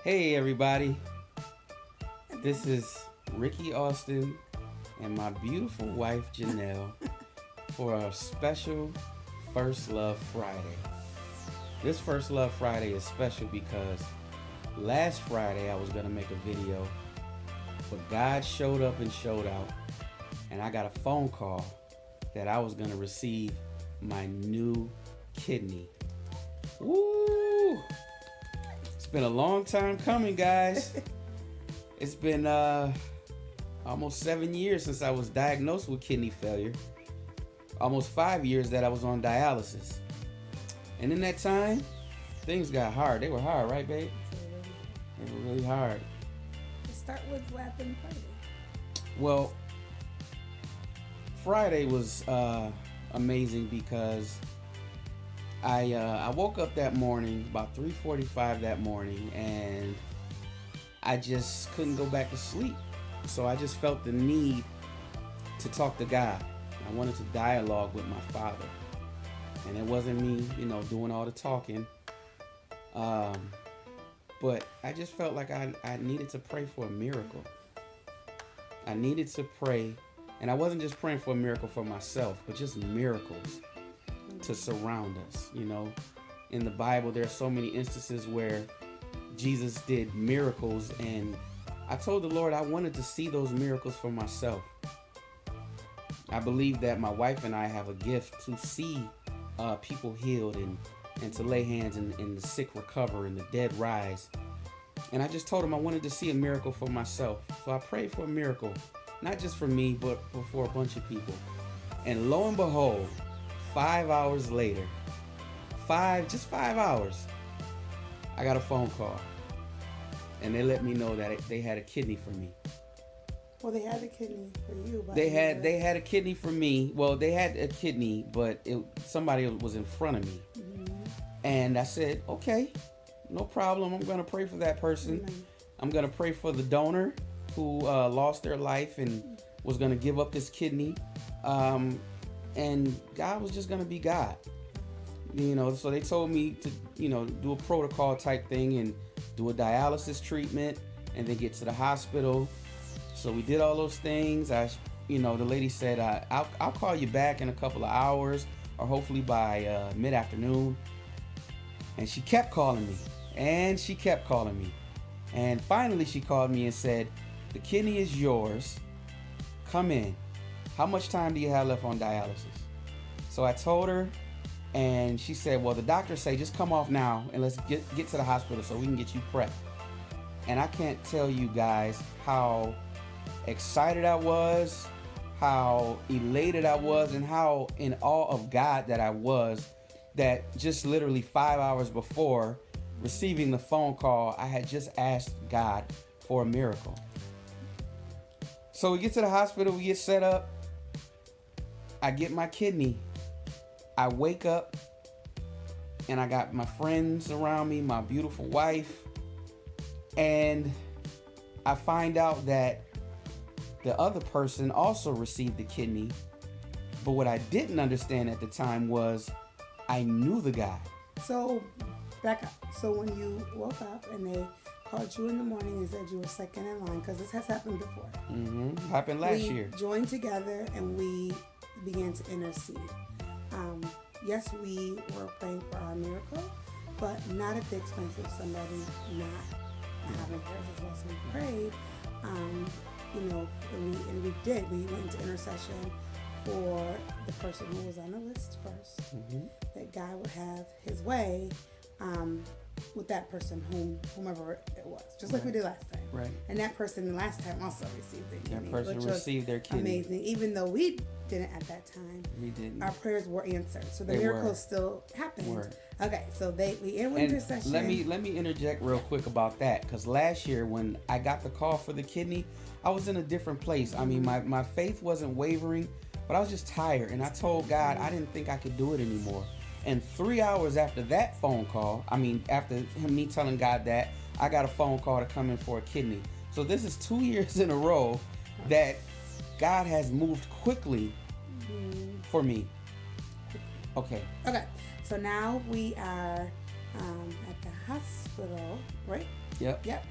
Hey everybody, this is Ricky Austin and my beautiful wife Janelle for our special First Love Friday. This First Love Friday is special because last Friday I was going to make a video, but God showed up and showed out, and I got a phone call that I was going to receive my new kidney. Woo! It's been a long time coming, guys. It's been almost 7 years since I was diagnosed with kidney failure. Almost 5 years that I was on dialysis. And in that time, things got hard. They were hard, right, babe? They were really hard. Let's start with what happened Friday. Well, Friday was amazing because I woke up that morning about 3:45 that morning, and I just couldn't go back to sleep. So I just felt the need to talk to God. I wanted to dialogue with my Father, and it wasn't me, doing all the talking. But I just felt like I needed to pray for a miracle. I needed to pray, and I wasn't just praying for a miracle for myself, but just miracles to surround us. In the Bible, there are so many instances where Jesus did miracles, and I told the Lord I wanted to see those miracles for myself. I believe that my wife and I have a gift to see people healed and to lay hands and the sick recover and the dead rise. And I just told him I wanted to see a miracle for myself. So I prayed for a miracle, not just for me, but for a bunch of people. And lo and behold, 5 hours later, just 5 hours, I got a phone call. And they let me know that they had a kidney for me. Well, they had a kidney for you. But They had a kidney for me. Well, they had a kidney, but somebody was in front of me. Mm-hmm. And I said, okay, no problem. I'm going to pray for that person. Mm-hmm. I'm going to pray for the donor who lost their life and was going to give up this kidney. And God was just going to be God. So they told me to, do a protocol type thing and do a dialysis treatment and then get to the hospital. So we did all those things. The lady said, I'll call you back in a couple of hours or hopefully by mid-afternoon. And she kept calling me and she kept calling me. And finally she called me and said, the kidney is yours. Come in. How much time do you have left on dialysis? So I told her, and she said, well, the doctors say just come off now and let's get to the hospital so we can get you prepped. And I can't tell you guys how excited I was, how elated I was, and how in awe of God that I was, that just literally 5 hours before receiving the phone call, I had just asked God for a miracle. So we get to the hospital, we get set up, I get my kidney. I wake up and I got my friends around me, my beautiful wife, and I find out that the other person also received the kidney. But what I didn't understand at the time was I knew the guy. So, back up. So when you woke up and they called you in the morning and said you were second in line, because this has happened before. Happened last year. We joined together and we began to intercede. Yes, we were praying for our miracle, but not at the expense of somebody not having prayers as well. So we prayed, and we did. We went into intercession for the person who was on the list first, that God would have his way with that person, whomever it was, just like we did last time. Right. And that person last time also received their kidney. That person received their kidney. Amazing. Even though we didn't at that time, we didn't. Our prayers were answered, so the miracle still happened. Okay, so we ended with intercession. Let me interject real quick about that, because last year when I got the call for the kidney, I was in a different place. I mean, my faith wasn't wavering, but I was just tired, and I told God I didn't think I could do it anymore. And 3 hours after that phone call, after me telling God that, I got a phone call to come in for a kidney. So this is 2 years in a row that God has moved quickly for me. Okay. Okay. So now we are at the hospital, right? Yep. Yep.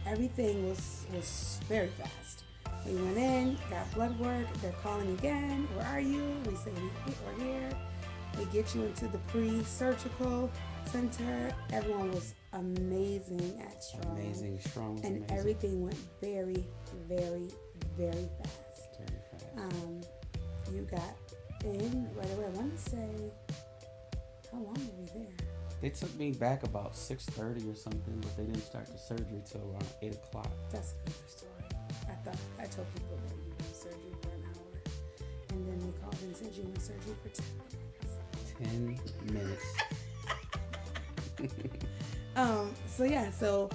Everything was very fast. We went in, got blood work. They're calling again. Where are you? We say we're here. We get you into the pre-surgical center. Everyone was amazing at Strong. Amazing. Strong. And amazing. everything went very, very, very fast. Very fast. You got in right away. I want to say, how long were we there? They took me back about 6:30 or something, but they didn't start the surgery till around 8 o'clock. That's another story. I told people that you were in surgery for an hour, and then they called and said you were in surgery for 10 minutes. 10 minutes. So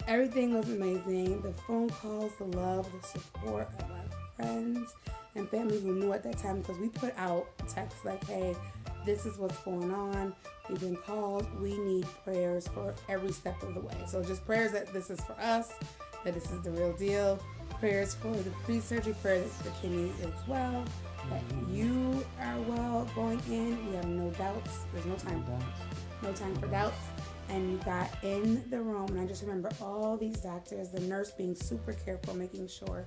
everything was amazing. The phone calls, the love, the support of our friends and family who knew at that time, because we put out texts like, hey, this is what's going on. We've been called. We need prayers for every step of the way. So just prayers that this is for us, that this is the real deal. Prayers for the pre-surgery, prayers for the kidney as well. That you are well going in. We have no doubts. There's no time. No time for doubts. And you got in the room, and I just remember all these doctors, the nurse being super careful, making sure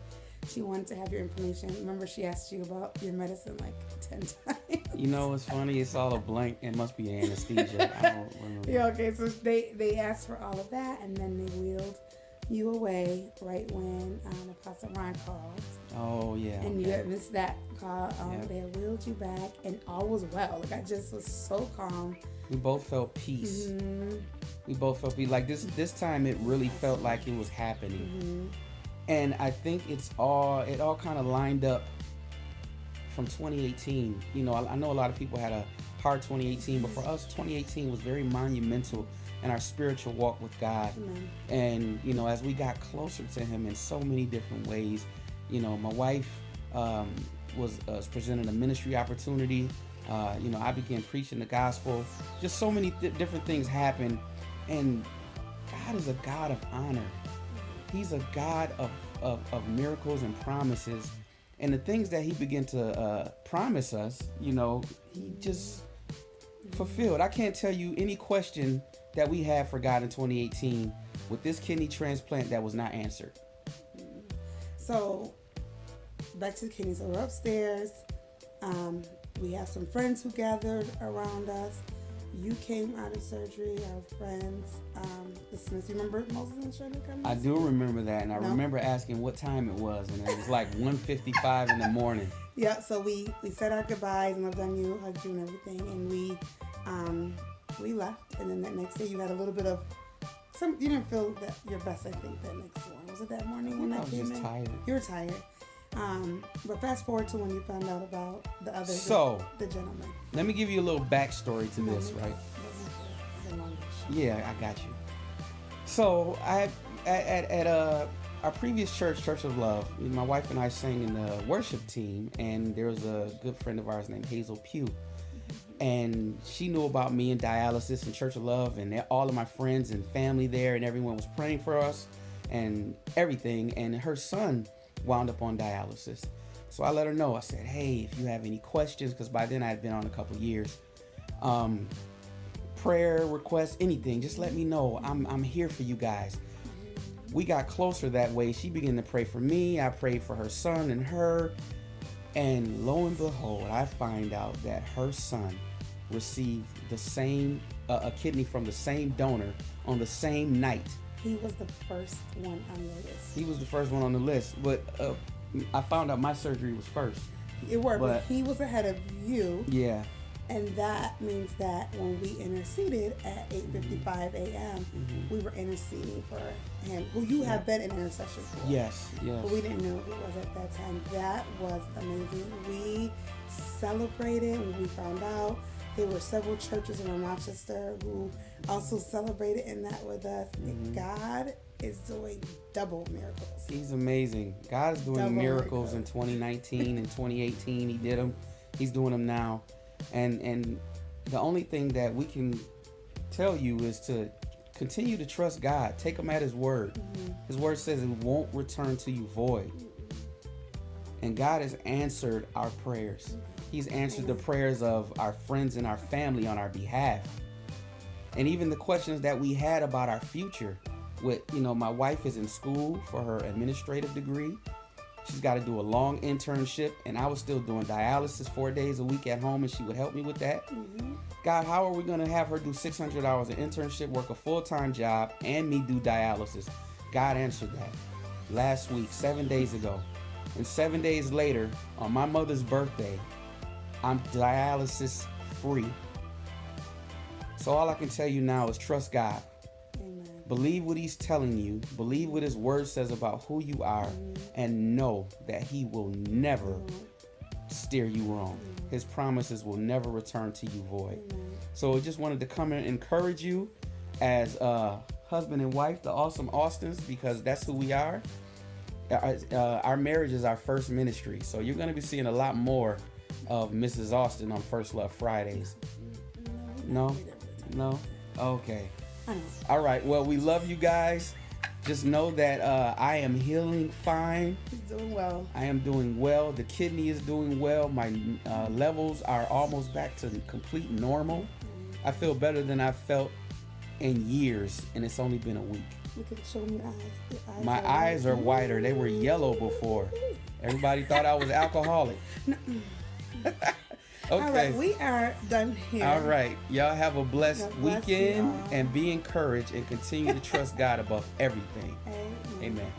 she wanted to have your information. Remember, she asked you about your medicine like 10 times. You know, it's funny. It's all a blank. It must be anesthesia. I don't remember. Yeah, okay. So they asked for all of that, and then they wheeled you away right when Apostle Ron called. Oh, yeah. And you had missed that call. Yep. They had wheeled you back, and all was well. Like, I just was so calm. We both felt peace. Mm-hmm. We both felt peace. Like this time, it really felt like it was happening. Mm-hmm. And I think it all kind of lined up from 2018. You know, I know a lot of people had a hard 2018, but for us, 2018 was very monumental in our spiritual walk with God. Amen. And, you know, as we got closer to Him in so many different ways, you know, my wife was presented a ministry opportunity. You know, I began preaching the gospel. Just so many different things happened. And God is a God of honor. He's a God of miracles and promises. And the things that He began to promise us, you know, He just fulfilled. I can't tell you any question that we had for God in 2018 with this kidney transplant that was not answered. So, back to the kidneys. So, we're upstairs. We have some friends who gathered around us. You came out of surgery, our friends, the Smiths. You remember Moses and Shirley coming? I do remember that, and I remember asking what time it was, and it was like 1:55 in the morning. Yeah, so we said our goodbyes and loved on you, hugged you and everything, and we left. And then that next day you had a little bit of you didn't feel that your best, I think, that next one. Was it that morning when I came in? I was just tired. You were tired. But fast forward to when you found out about the other, the gentleman. Let me give you a little backstory to this, right? Yeah, I got you. So I at our previous church of Love, my wife and I sang in the worship team, and there was a good friend of ours named Hazel Pugh, and she knew about me and dialysis and Church of Love, and all of my friends and family there, and everyone was praying for us and everything. And her son wound up on dialysis. So I let her know. I said, hey, if you have any questions, because by then I had been on a couple years, prayer requests, anything, just let me know. I'm here for you guys. We got closer that way. She began to pray for me. I prayed for her son and her. And lo and behold, I find out that her son received the same, a kidney from the same donor on the same night. He was the first one on the list. He was the first one on the list, but I found out my surgery was first. It worked, but he was ahead of you. Yeah. And that means that when we interceded at 8:55 a.m., we were interceding for him, who you have been in intercession for. Yes. But we didn't know who it was at that time. That was amazing. We celebrated when we found out. There were several churches in Rochester who also celebrated in that with us. And God is doing double miracles. He's amazing. God is doing double miracles in 2019 and 2018. He did them. He's doing them now. And the only thing that we can tell you is to continue to trust God. Take him at his word. His word says it won't return to you void. And God has answered our prayers. He's answered the prayers of our friends and our family on our behalf. And even the questions that we had about our future. With, my wife is in school for her administrative degree. She's got to do a long internship, and I was still doing dialysis 4 days a week at home, and she would help me with that. God, how are we going to have her do 600 hours of internship, work a full-time job, and me do dialysis? God answered that last week, 7 days ago. And 7 days later, on my mother's birthday, I'm dialysis free. So all I can tell you now is trust God. Amen. Believe what he's telling you. Believe what his word says about who you are, and know that he will never steer you wrong. His promises will never return to you void. So I just wanted to come and encourage you as husband and wife, the awesome Austins, because that's who we are. Our marriage is our first ministry. So you're going to be seeing a lot more of Mrs. Austin on First Love Fridays. No? Okay. All right. Well, we love you guys. Just know that I am healing fine. He's doing well. I am doing well. The kidney is doing well. My levels are almost back to complete normal. I feel better than I've felt in years, and it's only been a week. You can show me your eyes. My eyes are whiter. They were yellow before. Everybody thought I was alcoholic. Okay. All right, we are done here. All right. Y'all have a blessed God bless weekend y'all. and be encouraged and continue to trust God above everything. Amen. Amen.